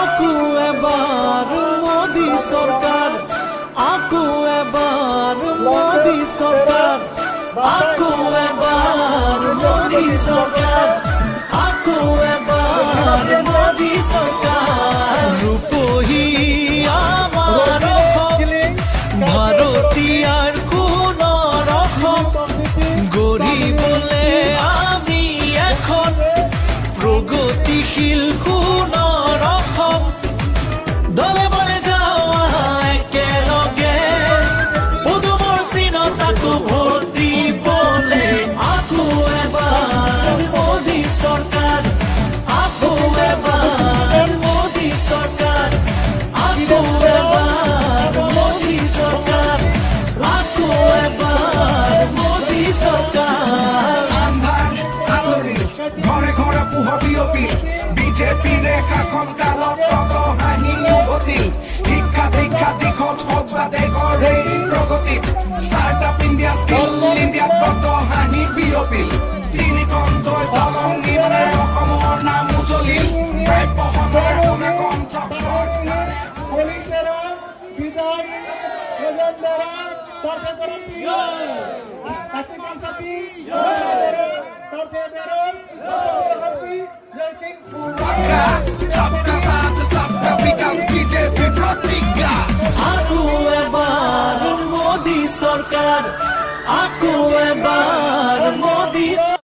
আকু এবার মোদি সরকার, আকু এবার মোদি সরকার, আকু এবার মোদি সরকার, আকু এবার মোদি সরকার। রূপহী আমার ভারতীয়ার কোন রকম গরিবলে আমি এখন প্রগতিশীল কোন রকম দলে বলে যাওয়া একেলগে পদুমৰ চিনতাকো ভোট দিবলে। আকু এবাৰ মোদী চৰকাৰ, আকু এবাৰ মোদী চৰকাৰ, আকু এবাৰ মোদী চৰকাৰ, আকু এবাৰ মোদী চৰকাৰ। ঘৰে ঘৰে পোহৰ বিয়পি বিজেপি ৰেখাখন কালত কত হাঁহি উভতি। শিক্ষা দীক্ষা দিশত হওক বা দেশৰ এই প্ৰগতিত ষ্টাৰ্টআপ ইণ্ডিয়া স্কিল ইণ্ডিয়াত কত হাঁহি বিয়পিল। তিনিকণ্ঠই দলং ইমানে অসমৰ নাম উজলিল। প্ৰাপ্যখনৰ শুনা কণ্ঠক চৰকাৰে सबका साथ सबका विकास बीजेपी प्रतिज्ञा। আকু এবাৰ মোদী চৰকাৰ, আকু এবাৰ